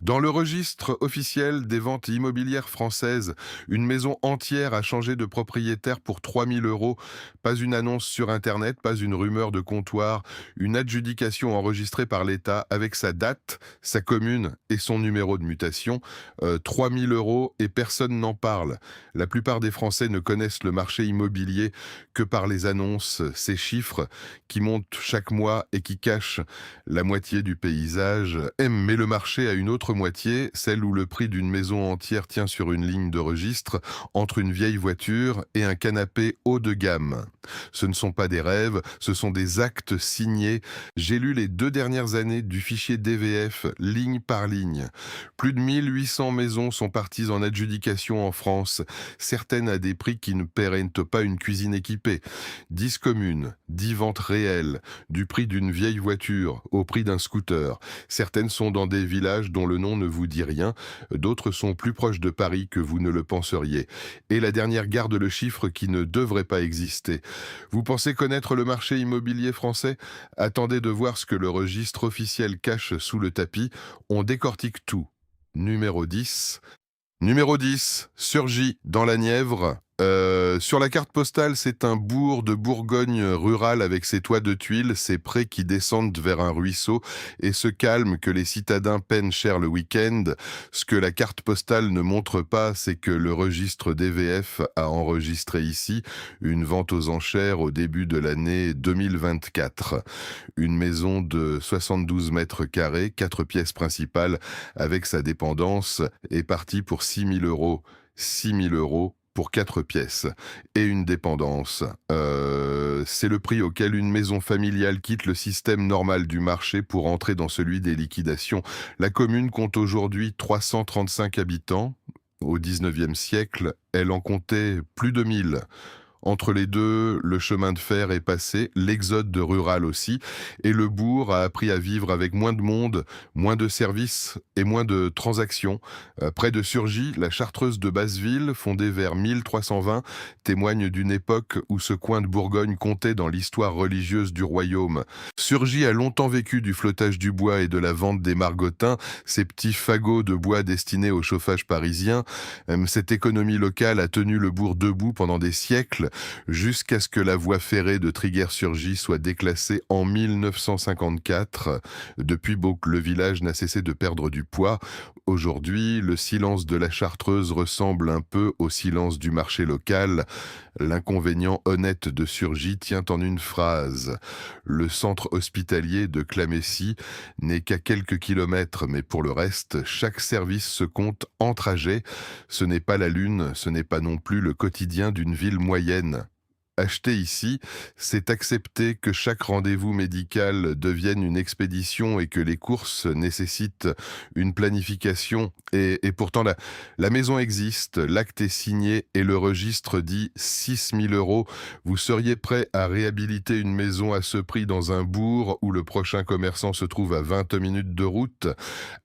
Dans le registre officiel des ventes immobilières françaises, une maison entière a changé de propriétaire pour 3 000 euros. Pas une annonce sur Internet, pas une rumeur de comptoir, une adjudication enregistrée par l'État avec sa date, sa commune et son numéro de mutation. 3 000 euros et personne n'en parle. La plupart des Français ne connaissent le marché immobilier que par les annonces, ces chiffres qui montent chaque mois et qui cachent la moitié du paysage. Mais le marché a une autre moitié, celle où le prix d'une maison entière tient sur une ligne de registre entre une vieille voiture et un canapé haut de gamme. Ce ne sont pas des rêves, ce sont des actes signés. J'ai lu les 2 dernières années du fichier DVF, ligne par ligne. Plus de 1 800 maisons sont parties en adjudication en France, certaines à des prix qui ne paieraient pas une cuisine équipée. 10 communes, 10 ventes réelles, du prix d'une vieille voiture au prix d'un scooter. Certaines sont dans des villages dont le nom ne vous dit rien, d'autres sont plus proches de Paris que vous ne le penseriez. Et la dernière garde le chiffre qui ne devrait pas exister. Vous pensez connaître le marché immobilier français? Attendez de voir ce que le registre officiel cache sous le tapis. On décortique tout. Numéro 10. Numéro 10, Surgy, dans la Nièvre. Sur la carte postale, c'est un bourg de Bourgogne rurale avec ses toits de tuiles, ses prés qui descendent vers un ruisseau et ce calme que les citadins peinent cher le week-end. Ce que la carte postale ne montre pas, c'est que le registre DVF a enregistré ici une vente aux enchères au début de l'année 2024. Une maison de 72 mètres carrés, 4 pièces principales avec sa dépendance est partie pour 6 000 euros. 6 000 euros pour 4 pièces et une dépendance. C'est le prix auquel une maison familiale quitte le système normal du marché pour entrer dans celui des liquidations. La commune compte aujourd'hui 335 habitants. Au 19e siècle, elle en comptait plus de 1000. Entre les deux, le chemin de fer est passé, l'exode de rural aussi, et le bourg a appris à vivre avec moins de monde, moins de services et moins de transactions. Près de Surgy, la Chartreuse de Basseville, fondée vers 1320, témoigne d'une époque où ce coin de Bourgogne comptait dans l'histoire religieuse du royaume. Surgy a longtemps vécu du flottage du bois et de la vente des margottins, ces petits fagots de bois destinés au chauffage parisien. Cette économie locale a tenu le bourg debout pendant des siècles, jusqu'à ce que la voie ferrée de Triguères-sur-Gy soit déclassée en 1954. Depuis, le village n'a cessé de perdre du poids. Aujourd'hui, le silence de la Chartreuse ressemble un peu au silence du marché local. L'inconvénient honnête de Surgy tient en une phrase. Le centre hospitalier de Clamecy n'est qu'à quelques kilomètres, mais pour le reste, chaque service se compte en trajet. Ce n'est pas la lune, ce n'est pas non plus le quotidien d'une ville moyenne. Acheter ici, c'est accepter que chaque rendez-vous médical devienne une expédition et que les courses nécessitent une planification. Et pourtant, la maison existe, l'acte est signé et le registre dit 6 000 euros. Vous seriez prêt à réhabiliter une maison à ce prix dans un bourg où le prochain commerçant se trouve à 20 minutes de route?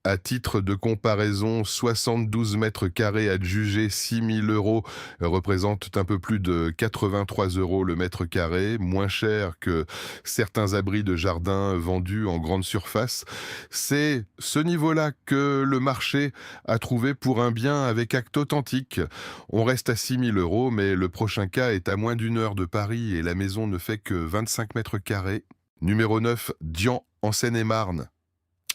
À titre de comparaison, 72 mètres carrés adjugés 6 000 euros représentent un peu plus de 83 euros le mètre carré, moins cher que certains abris de jardin vendus en grande surface. C'est ce niveau-là que le marché a trouvé pour un bien avec acte authentique. On reste à 6 000 euros, mais le prochain cas est à moins d'une heure de Paris et la maison ne fait que 25 mètres carrés. Numéro 9, Dian, en Seine-et-Marne.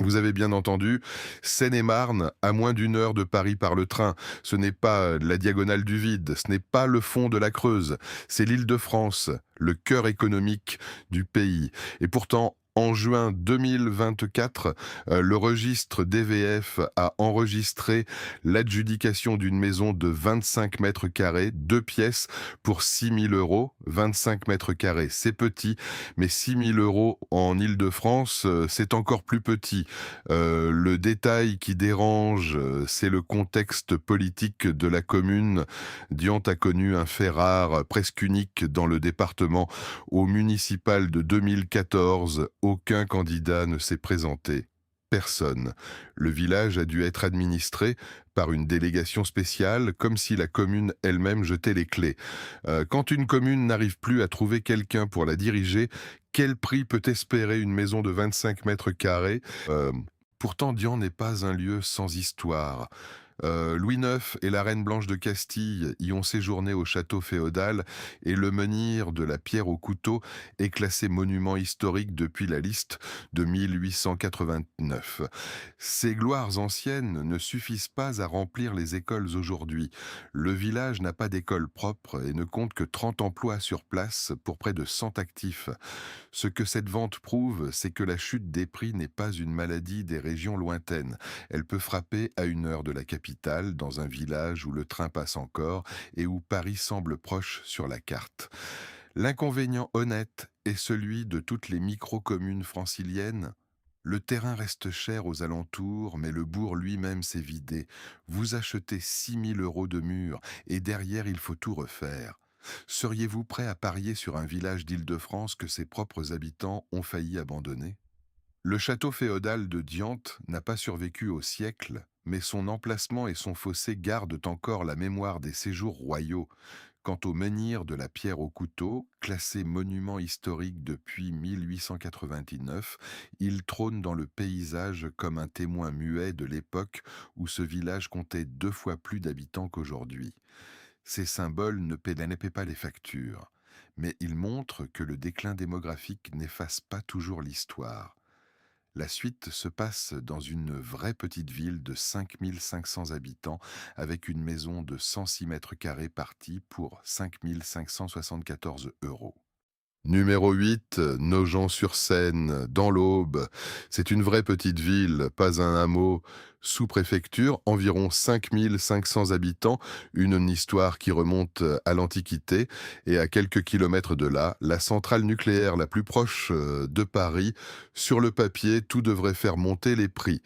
Vous avez bien entendu, Seine-et-Marne, à moins d'une heure de Paris par le train. Ce n'est pas la diagonale du vide, ce n'est pas le fond de la Creuse, c'est l'Île-de-France, le cœur économique du pays. Et pourtant, en juin 2024, le registre DVF a enregistré l'adjudication d'une maison de 25 mètres carrés, 2 pièces, pour 6 000 euros. 25 mètres carrés, c'est petit, mais 6 000 euros en Île-de-France, c'est encore plus petit. Le détail qui dérange, c'est le contexte politique de la commune. Diant a connu un fait rare, presque unique dans le département. Au municipal de 2014, aucun candidat ne s'est présenté. Personne. Le village a dû être administré par une délégation spéciale, comme si la commune elle-même jetait les clés. Quand une commune n'arrive plus à trouver quelqu'un pour la diriger, quel prix peut espérer une maison de 25 mètres carrés Pourtant, Dian n'est pas un lieu sans histoire. Louis IX et la reine Blanche de Castille y ont séjourné au château féodal et le menhir de la pierre au couteau est classé monument historique depuis la liste de 1889. Ces gloires anciennes ne suffisent pas à remplir les écoles aujourd'hui. Le village n'a pas d'école propre et ne compte que 30 emplois sur place pour près de 100 actifs. Ce que cette vente prouve, c'est que la chute des prix n'est pas une maladie des régions lointaines. Elle peut frapper à 1 heure de la capitale, dans un village où le train passe encore et où Paris semble proche sur la carte. L'inconvénient honnête est celui de toutes les micro-communes franciliennes. Le terrain reste cher aux alentours, mais le bourg lui-même s'est vidé. Vous achetez 6 000 € de murs et derrière il faut tout refaire. Seriez-vous prêt à parier sur un village d'Île-de-France que ses propres habitants ont failli abandonner? Le château féodal de Dianth n'a pas survécu au siècle, mais son emplacement et son fossé gardent encore la mémoire des séjours royaux. Quant au menhir de la pierre au couteau, classé monument historique depuis 1899, il trône dans le paysage comme un témoin muet de l'époque où ce village comptait 2 fois plus d'habitants qu'aujourd'hui. Ces symboles ne paient pas les factures, mais ils montrent que le déclin démographique n'efface pas toujours l'histoire. La suite se passe dans une vraie petite ville de 5 500 habitants avec une maison de 106 mètres carrés partie pour 5 574 €. Numéro 8, Nogent-sur-Seine, dans l'Aube. C'est une vraie petite ville, pas un hameau. Sous-préfecture, environ 5 500 habitants, une histoire qui remonte à l'Antiquité. Et à quelques kilomètres de là, la centrale nucléaire la plus proche de Paris. Sur le papier, tout devrait faire monter les prix.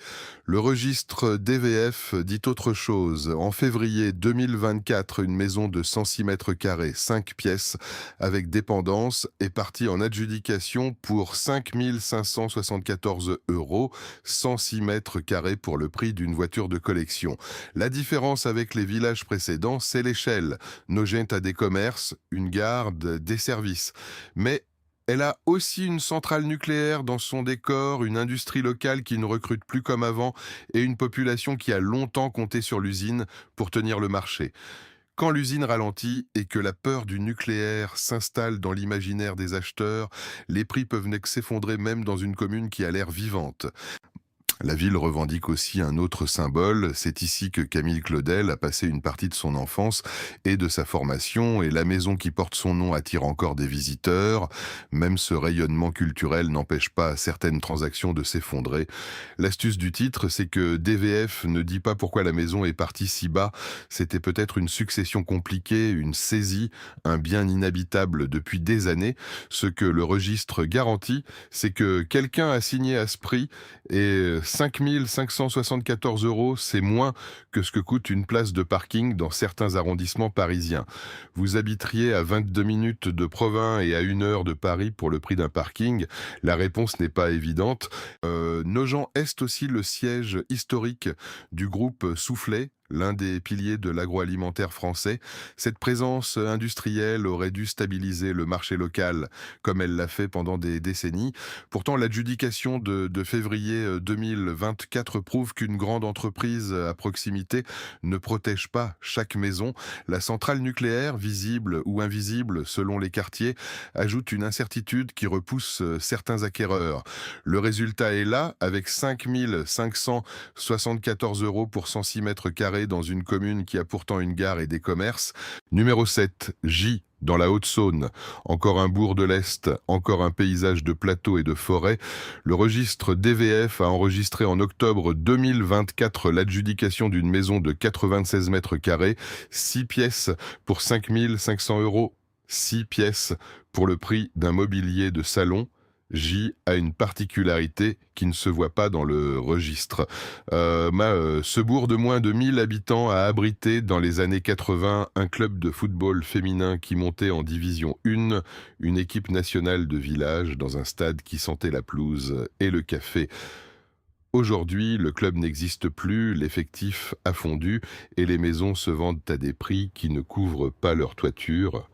Le registre d'EVF dit autre chose. En février 2024, une maison de 106 mètres carrés, 5 pièces, avec dépendance, est partie en adjudication pour 5 574 €, 106 mètres carrés pour le prix d'une voiture de collection. La différence avec les villages précédents, c'est l'échelle. Nogent a des commerces, une gare, des services. Mais elle a aussi une centrale nucléaire dans son décor, une industrie locale qui ne recrute plus comme avant et une population qui a longtemps compté sur l'usine pour tenir le marché. Quand l'usine ralentit et que la peur du nucléaire s'installe dans l'imaginaire des acheteurs, les prix peuvent s'effondrer même dans une commune qui a l'air vivante. La ville revendique aussi un autre symbole. C'est ici que Camille Claudel a passé une partie de son enfance et de sa formation, et la maison qui porte son nom attire encore des visiteurs. Même ce rayonnement culturel n'empêche pas certaines transactions de s'effondrer. L'astuce du titre, c'est que DVF ne dit pas pourquoi la maison est partie si bas. C'était peut-être une succession compliquée, une saisie, un bien inhabitable depuis des années. Ce que le registre garantit, c'est que quelqu'un a signé à ce prix et 5 574 €, c'est moins que ce que coûte une place de parking dans certains arrondissements parisiens. Vous habiteriez à 22 minutes de Provins et à 1 heure de Paris pour le prix d'un parking. La réponse n'est pas évidente. Nogent est aussi le siège historique du groupe Soufflet, l'un des piliers de l'agroalimentaire français. Cette présence industrielle aurait dû stabiliser le marché local, comme elle l'a fait pendant des décennies. Pourtant, l'adjudication de février 2024 prouve qu'une grande entreprise à proximité ne protège pas chaque maison. La centrale nucléaire, visible ou invisible selon les quartiers, ajoute une incertitude qui repousse certains acquéreurs. Le résultat est là, avec 5 574 € pour 106 mètres carrés dans une commune qui a pourtant une gare et des commerces. Numéro 7, J, dans la Haute-Saône. Encore un bourg de l'Est, encore un paysage de plateaux et de forêts. Le registre DVF a enregistré en octobre 2024 l'adjudication d'une maison de 96 mètres carrés, 6 pièces pour 5 500 €. 6 pièces pour le prix d'un mobilier de salon. J a une particularité qui ne se voit pas dans le registre. Ce bourg de moins de 1000 habitants a abrité dans les années 80 un club de football féminin qui montait en division 1, une équipe nationale de village dans un stade qui sentait la pelouse et le café. Aujourd'hui, le club n'existe plus, l'effectif a fondu et les maisons se vendent à des prix qui ne couvrent pas leur toiture.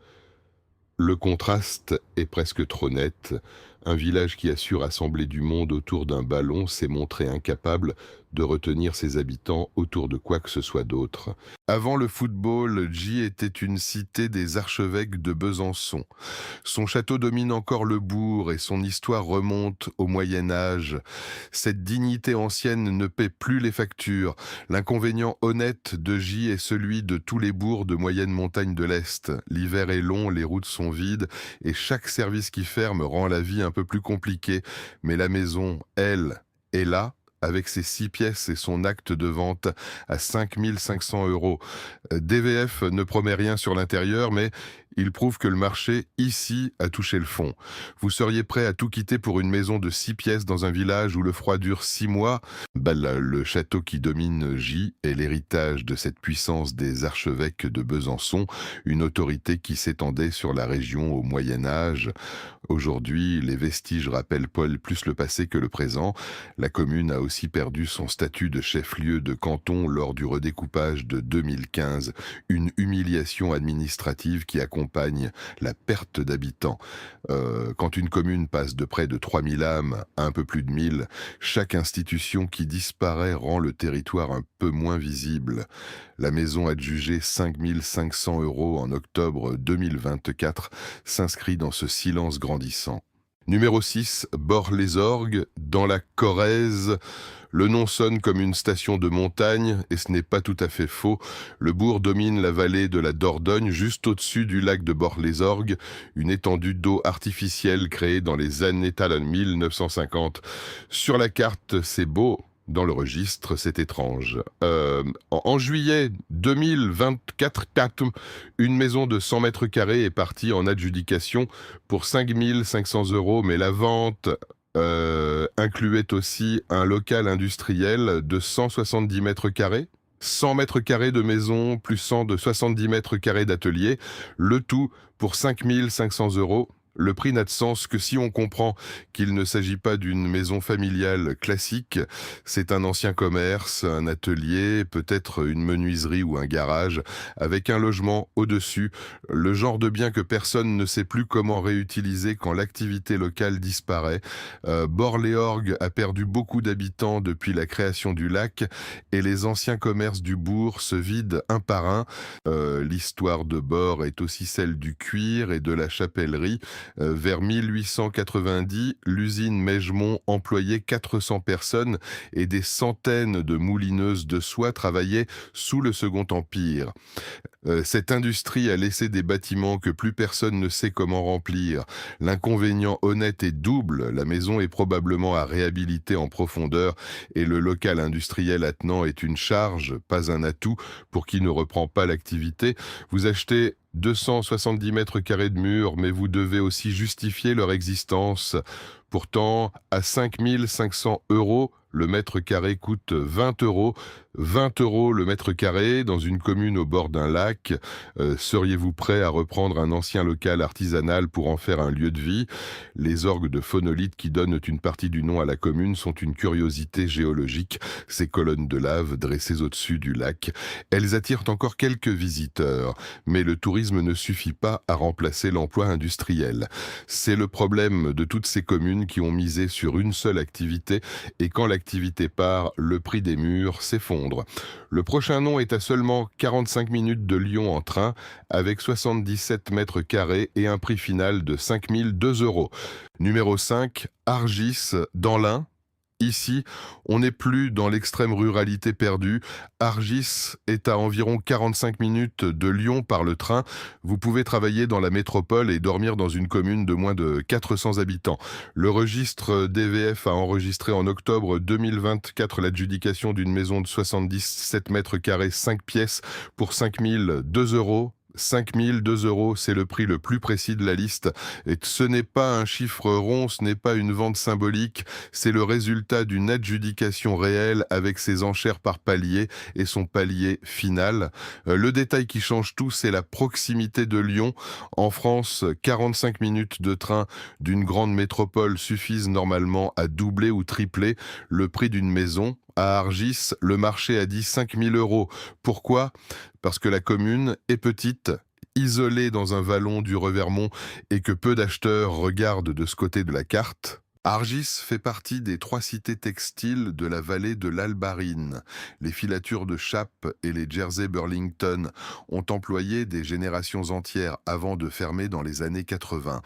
Le contraste est presque trop net. Un village qui a su rassembler du monde autour d'un ballon s'est montré incapable de retenir ses habitants autour de quoi que ce soit d'autre. Avant le football, Gy était une cité des archevêques de Besançon. Son château domine encore le bourg et son histoire remonte au Moyen Âge. Cette dignité ancienne ne paie plus les factures. L'inconvénient honnête de Gy est celui de tous les bourgs de moyenne montagne de l'Est. L'hiver est long, les routes sont vides et chaque service qui ferme rend la vie un peu plus compliquée. Mais la maison, elle, est là, avec ses 6 pièces et son acte de vente à 5 500 euros. DVF ne promet rien sur l'intérieur, mais il prouve que le marché, ici, a touché le fond. Vous seriez prêt à tout quitter pour une maison de 6 pièces dans un village où le froid dure 6 mois? Le château qui domine Gy est l'héritage de cette puissance des archevêques de Besançon, une autorité qui s'étendait sur la région au Moyen Âge. Aujourd'hui, les vestiges rappellent plus le passé que le présent. La commune a aussi perdu son statut de chef-lieu de canton lors du redécoupage de 2015, une humiliation administrative qui accompagne la perte d'habitants. Quand une commune passe de près de 3000 âmes à un peu plus de 1000, chaque institution qui disparaît rend le territoire un peu moins visible. La maison adjugée 5 500 euros en octobre 2024 s'inscrit dans ce silence grandissant. Numéro 6, Bord-les-Orgues, dans la Corrèze. Le nom sonne comme une station de montagne, et ce n'est pas tout à fait faux. Le bourg domine la vallée de la Dordogne, juste au-dessus du lac de Bord-les-Orgues, une étendue d'eau artificielle créée dans les années 1950. Sur la carte, c'est beau. Dans le registre, c'est étrange. En juillet 2024, une maison de 100 mètres carrés est partie en adjudication pour 5 500 euros, mais la vente incluait aussi un local industriel de 170 mètres carrés. 100 mètres carrés de maison, plus 100 de 70 mètres carrés d'atelier, le tout pour 5 500 euros. Le prix n'a de sens que si on comprend qu'il ne s'agit pas d'une maison familiale classique, c'est un ancien commerce, un atelier, peut-être une menuiserie ou un garage, avec un logement au-dessus, le genre de bien que personne ne sait plus comment réutiliser quand l'activité locale disparaît. Bord-les-Orgues a perdu beaucoup d'habitants depuis la création du lac et les anciens commerces du bourg se vident un par un. L'histoire de Bord est aussi celle du cuir et de la chapellerie. Vers 1890, l'usine Mègemont employait 400 personnes et des centaines de moulineuses de soie travaillaient sous le Second Empire. Cette industrie a laissé des bâtiments que plus personne ne sait comment remplir. L'inconvénient honnête est double. La maison est probablement à réhabiliter en profondeur et le local industriel attenant est une charge, pas un atout, pour qui ne reprend pas l'activité. Vous achetez 270 mètres carrés de murs, mais vous devez aussi justifier leur existence. Pourtant, à 5 500 euros, le mètre carré coûte 20 euros. 20 euros le mètre carré dans une commune au bord d'un lac. Seriez-vous prêt à reprendre un ancien local artisanal pour en faire un lieu de vie? Les orgues de phonolite qui donnent une partie du nom à la commune sont une curiosité géologique. Ces colonnes de lave dressées au-dessus du lac. Elles attirent encore quelques visiteurs, mais le tourisme ne suffit pas à remplacer l'emploi industriel. C'est le problème de toutes ces communes qui ont misé sur une seule activité et quand l'activité part, le prix des murs s'effondre. Le prochain nom est à seulement 45 minutes de Lyon en train, avec 77 mètres carrés et un prix final de 5 002 euros. Numéro 5, Argis, dans l'Ain. Ici, on n'est plus dans l'extrême ruralité perdue. Argis est à environ 45 minutes de Lyon par le train. Vous pouvez travailler dans la métropole et dormir dans une commune de moins de 400 habitants. Le registre DVF a enregistré en octobre 2024 l'adjudication d'une maison de 77 mètres carrés, 5 pièces pour 5 002 euros. 5 002 euros, c'est le prix le plus précis de la liste. Et ce n'est pas un chiffre rond, ce n'est pas une vente symbolique, c'est le résultat d'une adjudication réelle avec ses enchères par palier et son palier final. Le détail qui change tout, c'est la proximité de Lyon. En France, 45 minutes de train d'une grande métropole suffisent normalement à doubler ou tripler le prix d'une maison. À Argis, le marché a dit 5 000 euros. Pourquoi ? Parce que la commune est petite. isolée dans un vallon du Revermont et que peu d'acheteurs regardent de ce côté de la carte. Argis fait partie des 3 cités textiles de la vallée de l'Albarine. Les filatures de Chappe et les Jersey Burlington ont employé des générations entières avant de fermer dans les années 80.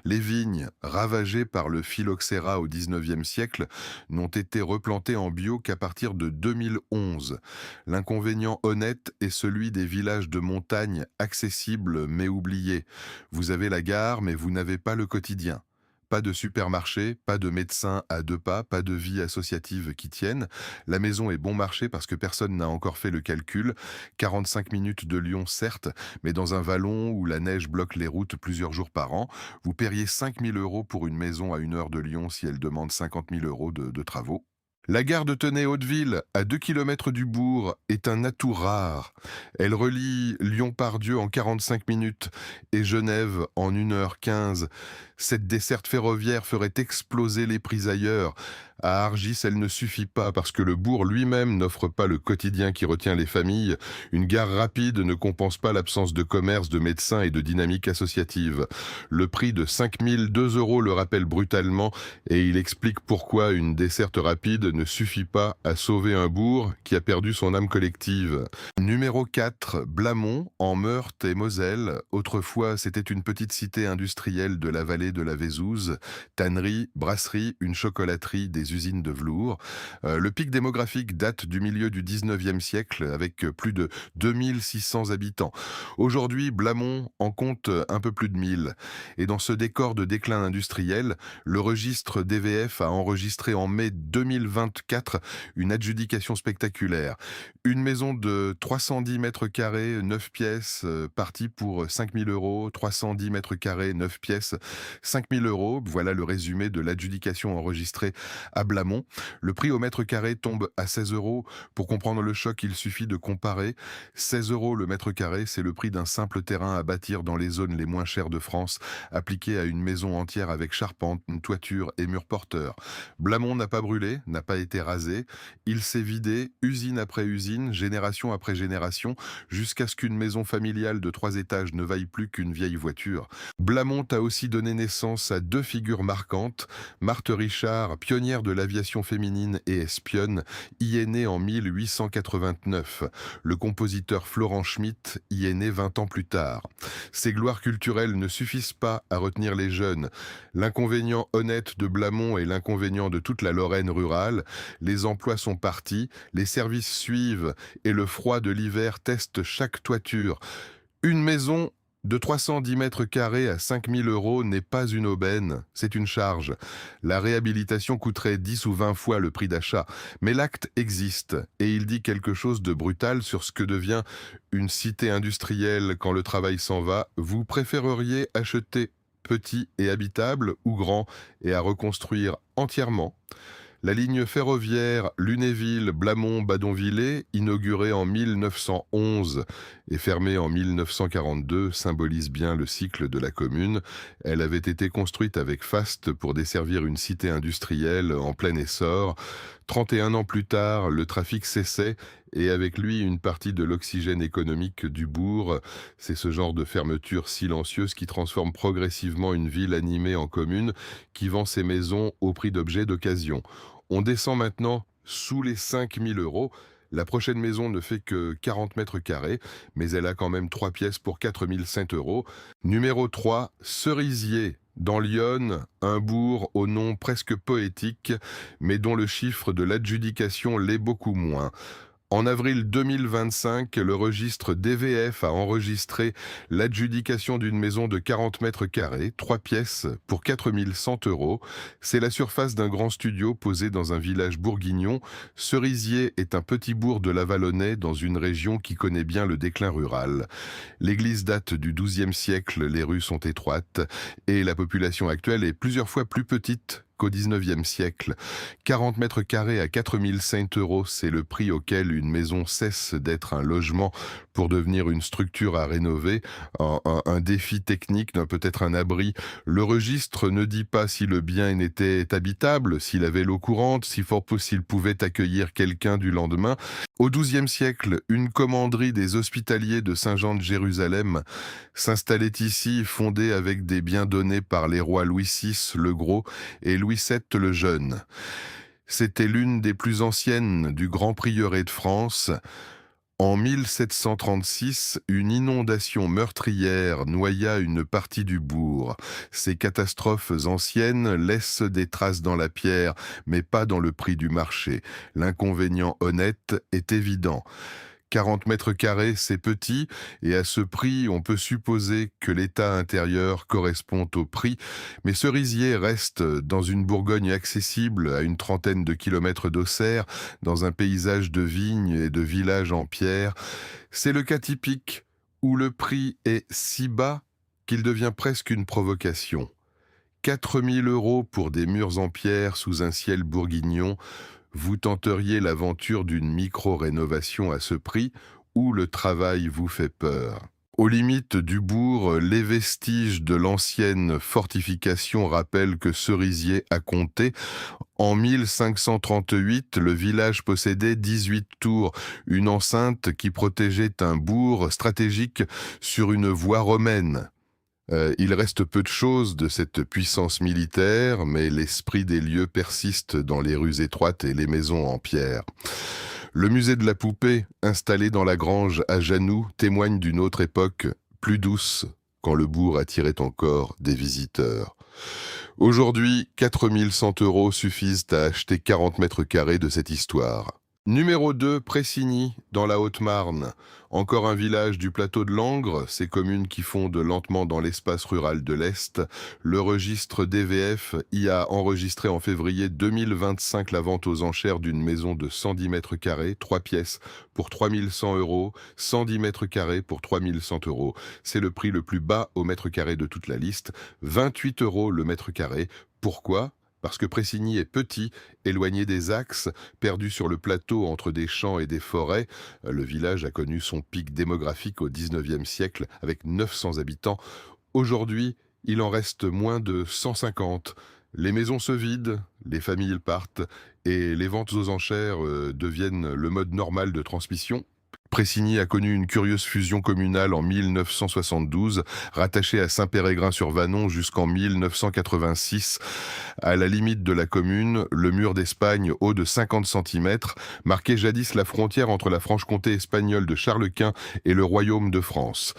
Les vignes, ravagées par le phylloxéra au 19e siècle, n'ont été replantées en bio qu'à partir de 2011. L'inconvénient honnête est celui des villages de montagne accessibles mais oubliés. Vous avez la gare mais vous n'avez pas le quotidien. Pas de supermarché, pas de médecin à 2 pas, pas de vie associative qui tienne. La maison est bon marché parce que personne n'a encore fait le calcul. 45 minutes de Lyon, certes, mais dans un vallon où la neige bloque les routes plusieurs jours par an. Vous paieriez 5 000 € pour une maison à 1 heure de Lyon si elle demande 50 000 € de travaux. La gare de Tenay-Hauteville, à 2 kilomètres du bourg, est un atout rare. Elle relie Lyon-Pardieu en 45 minutes et Genève en 1 h 15. Cette desserte ferroviaire ferait exploser les prix ailleurs. À Argis, elle ne suffit pas parce que le bourg lui-même n'offre pas le quotidien qui retient les familles. Une gare rapide ne compense pas l'absence de commerce, de médecins et de dynamique associative. Le prix de 5 002 € le rappelle brutalement et il explique pourquoi une desserte rapide ne suffit pas à sauver un bourg qui a perdu son âme collective. Numéro 4, Blamont, en Meurthe et Moselle. Autrefois, c'était une petite cité industrielle de la vallée de la Vézouze. Tannerie, brasserie, une chocolaterie, des usines de velours. Le pic démographique date du milieu du 19e siècle avec plus de 2600 habitants. Aujourd'hui, Blamont en compte un peu plus de 1000. Et dans ce décor de déclin industriel, le registre DVF a enregistré en mai 2024 une adjudication spectaculaire. Une maison de 310 mètres carrés, 9 pièces, partie pour 5 000 €, 310 mètres carrés, 9 pièces, 5 000 €. Voilà le résumé de l'adjudication enregistrée à Blamont. Le prix au mètre carré tombe à 16 €. Pour comprendre le choc, il suffit de comparer. 16 € le mètre carré, c'est le prix d'un simple terrain à bâtir dans les zones les moins chères de France, appliqué à une maison entière avec charpente, une toiture et murs porteurs. Blamont n'a pas brûlé, n'a pas été rasé. Il s'est vidé, usine après usine, génération après génération, jusqu'à ce qu'une maison familiale de 3 étages ne vaille plus qu'une vieille voiture. Blamont a aussi donné naissance à 2 figures marquantes. Marthe Richard, pionnière de l'aviation féminine et espionne, y est née en 1889. Le compositeur Florent Schmitt y est né 20 ans plus tard. Ces gloires culturelles ne suffisent pas à retenir les jeunes. L'inconvénient honnête de Blamont est l'inconvénient de toute la Lorraine rurale. Les emplois sont partis, les services suivent et le froid de l'hiver teste chaque toiture. Une maison de 310 mètres carrés à 5 000 € n'est pas une aubaine, c'est une charge. La réhabilitation coûterait 10 ou 20 fois le prix d'achat. Mais l'acte existe et il dit quelque chose de brutal sur ce que devient une cité industrielle quand le travail s'en va. Vous préféreriez acheter petit et habitable ou grand et à reconstruire entièrement? La ligne ferroviaire Lunéville-Blamont-Badonvillers, inaugurée en 1911 et fermée en 1942, symbolise bien le cycle de la commune. Elle avait été construite avec faste pour desservir une cité industrielle en plein essor. 31 ans plus tard, le trafic cessait et avec lui une partie de l'oxygène économique du bourg. C'est ce genre de fermeture silencieuse qui transforme progressivement une ville animée en commune, qui vend ses maisons au prix d'objets d'occasion. On descend maintenant sous les 5 000 €. La prochaine maison ne fait que 40 mètres carrés, mais elle a quand même 3 pièces pour 4 007 €. Numéro 3, Cerisier. Dans l'Yonne, un bourg au nom presque poétique, mais dont le chiffre de l'adjudication l'est beaucoup moins. En avril 2025, le registre DVF a enregistré l'adjudication d'une maison de 40 mètres carrés, 3 pièces pour 4 100 €. C'est la surface d'un grand studio posé dans un village bourguignon. Cerisier est un petit bourg de la Vallonnais dans une région qui connaît bien le déclin rural. L'église date du XIIe siècle, les rues sont étroites et la population actuelle est plusieurs fois plus petite jusqu'au 19e siècle. 40 mètres carrés à 4 500 €, c'est le prix auquel une maison cesse d'être un logement pour devenir une structure à rénover, un défi technique, peut-être un abri. Le registre ne dit pas si le bien était habitable, s'il avait l'eau courante, si fort possible pouvait accueillir quelqu'un du lendemain. Au XIIe siècle, une commanderie des Hospitaliers de Saint-Jean de Jérusalem s'installait ici, fondée avec des biens donnés par les rois Louis VI le Gros et Louis VII le Jeune. C'était l'une des plus anciennes du Grand Prieuré de France. En 1736, une inondation meurtrière noya une partie du bourg. Ces catastrophes anciennes laissent des traces dans la pierre, mais pas dans le prix du marché. L'inconvénient honnête est évident. 40 mètres carrés, c'est petit, et à ce prix, on peut supposer que l'état intérieur correspond au prix, mais Cerisier reste dans une Bourgogne accessible à une trentaine de kilomètres d'Auxerre, dans un paysage de vignes et de villages en pierre. C'est le cas typique où le prix est si bas qu'il devient presque une provocation. 4 000 € pour des murs en pierre sous un ciel bourguignon, vous tenteriez l'aventure d'une micro-rénovation à ce prix ou le travail vous fait peur? Aux limites du bourg, les vestiges de l'ancienne fortification rappellent que Cerisier a compté. En 1538, le village possédait 18 tours, une enceinte qui protégeait un bourg stratégique sur une voie romaine. Il reste peu de choses de cette puissance militaire, mais l'esprit des lieux persiste dans les rues étroites et les maisons en pierre. Le musée de la poupée, installé dans la grange à Janoux, témoigne d'une autre époque, plus douce, quand le bourg attirait encore des visiteurs. Aujourd'hui, 4 100 € suffisent à acheter 40 mètres carrés de cette histoire. Numéro 2, Pressigny, dans la Haute-Marne. Encore un village du plateau de Langres, ces communes qui fondent lentement dans l'espace rural de l'Est. Le registre DVF y a enregistré en février 2025 la vente aux enchères d'une maison de 110 mètres carrés, 3 pièces, pour 3 100 €, 110 mètres carrés pour 3 100 €. C'est le prix le plus bas au mètre carré de toute la liste, 28 € le mètre carré. Pourquoi ? Parce que Pressigny est petit, éloigné des axes, perdu sur le plateau entre des champs et des forêts. Le village a connu son pic démographique au 19e siècle avec 900 habitants. Aujourd'hui, il en reste moins de 150. Les maisons se vident, les familles partent et les ventes aux enchères deviennent le mode normal de transmission. Pressigny a connu une curieuse fusion communale en 1972, rattachée à Saint-Péregrin-sur-Vanon jusqu'en 1986. À la limite de la commune, le mur d'Espagne, haut de 50 centimètres, marquait jadis la frontière entre la Franche-Comté espagnole de Charles Quint et le Royaume de France.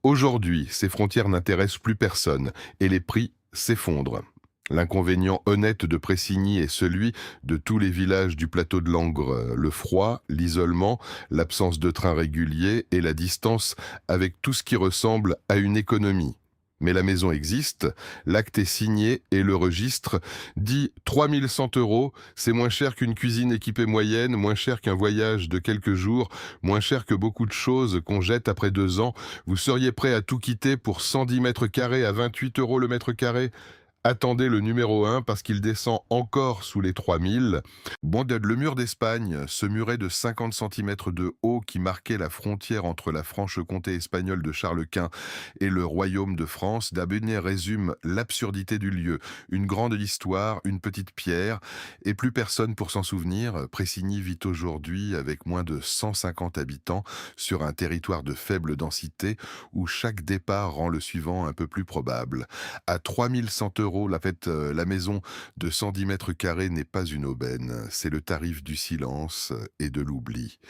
Aujourd'hui, ces frontières n'intéressent plus personne et les prix s'effondrent. L'inconvénient honnête de Pressigny est celui de tous les villages du plateau de Langres, le froid, l'isolement, l'absence de trains réguliers et la distance avec tout ce qui ressemble à une économie. Mais la maison existe, l'acte est signé et le registre dit 3 100 €, c'est moins cher qu'une cuisine équipée moyenne, moins cher qu'un voyage de quelques jours, moins cher que beaucoup de choses qu'on jette après 2 ans. Vous seriez prêt à tout quitter pour 110 mètres carrés à 28 € le mètre carré? Attendez le numéro 1 parce qu'il descend encore sous les 3000. Bon, le mur d'Espagne, ce muret de 50 centimètres de haut qui marquait la frontière entre la Franche-Comté espagnole de Charles Quint et le Royaume de France, Dabenet résume l'absurdité du lieu. Une grande histoire, une petite pierre, et plus personne pour s'en souvenir. Pressigny vit aujourd'hui avec moins de 150 habitants sur un territoire de faible densité où chaque départ rend le suivant un peu plus probable. À 3 100 € la maison de 110 mètres carrés n'est pas une aubaine. C'est le tarif du silence et de l'oubli.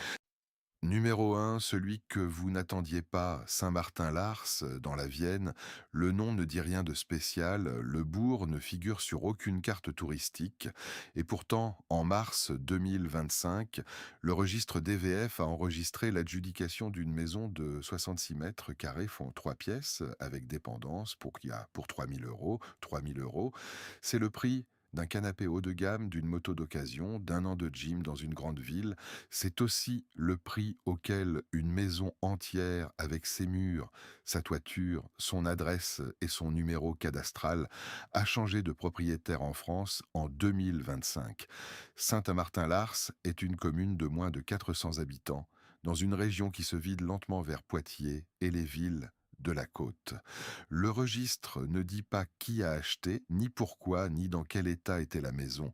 Numéro 1, celui que vous n'attendiez pas, Saint-Martin-Lars, dans la Vienne. Le nom ne dit rien de spécial, le bourg ne figure sur aucune carte touristique. Et pourtant, en mars 2025, le registre DVF a enregistré l'adjudication d'une maison de 66 mètres carrés, font 3 pièces, avec dépendance, pour 3 000 €. 3 000 €. C'est le prix d'un canapé haut de gamme, d'une moto d'occasion, d'un an de gym dans une grande ville. C'est aussi le prix auquel une maison entière avec ses murs, sa toiture, son adresse et son numéro cadastral a changé de propriétaire en France en 2025. Saint-Amartin-Lars est une commune de moins de 400 habitants dans une région qui se vide lentement vers Poitiers et les villes de la côte. Le registre ne dit pas qui a acheté, ni pourquoi, ni dans quel état était la maison.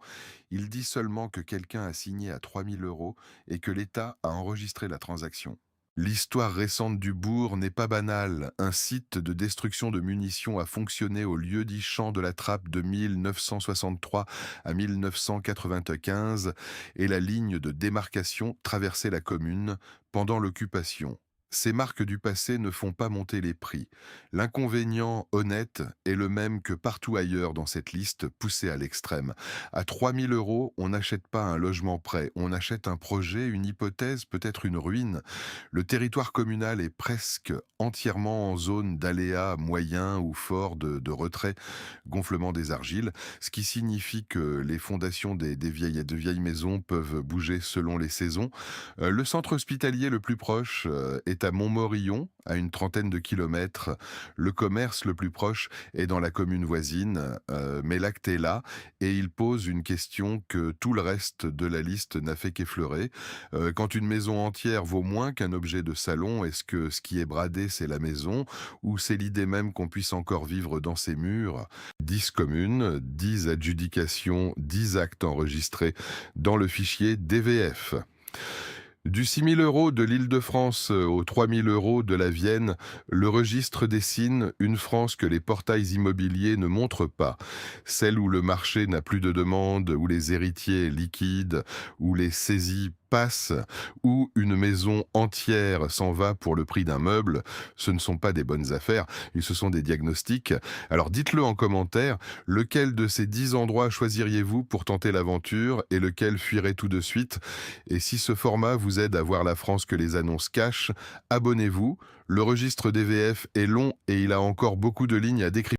Il dit seulement que quelqu'un a signé à 3 000 € et que l'État a enregistré la transaction. L'histoire récente du bourg n'est pas banale. Un site de destruction de munitions a fonctionné au lieu-dit champ de la Trappe de 1963 à 1995 et la ligne de démarcation traversait la commune pendant l'occupation. Ces marques du passé ne font pas monter les prix. L'inconvénient honnête est le même que partout ailleurs dans cette liste poussée à l'extrême. À 3 000 €, on n'achète pas un logement prêt, on achète un projet, une hypothèse, peut-être une ruine. Le territoire communal est presque entièrement en zone d'aléas moyen ou fort de retrait, gonflement des argiles, ce qui signifie que les fondations de vieilles maisons peuvent bouger selon les saisons. Le centre hospitalier le plus proche est à Montmorillon, à une trentaine de kilomètres. Le commerce le plus proche est dans la commune voisine, mais l'acte est là et il pose une question que tout le reste de la liste n'a fait qu'effleurer. Quand une maison entière vaut moins qu'un objet de salon, est-ce que ce qui est bradé, c'est la maison ou c'est l'idée même qu'on puisse encore vivre dans ses murs? 10 communes, 10 adjudications, 10 actes enregistrés dans le fichier DVF. Du 6 000 € de l'Île-de-France aux 3 000 € de la Vienne, le registre dessine une France que les portails immobiliers ne montrent pas. Celle où le marché n'a plus de demande, où les héritiers liquident, où les saisies passent, où une maison entière s'en va pour le prix d'un meuble. Ce ne sont pas des bonnes affaires, ce sont des diagnostics. Alors dites-le en commentaire, lequel de ces 10 endroits choisiriez-vous pour tenter l'aventure et lequel fuirait tout de suite? Et si ce format vous aide à voir la France que les annonces cachent, abonnez-vous. Le registre DVF est long et il a encore beaucoup de lignes à décrypter.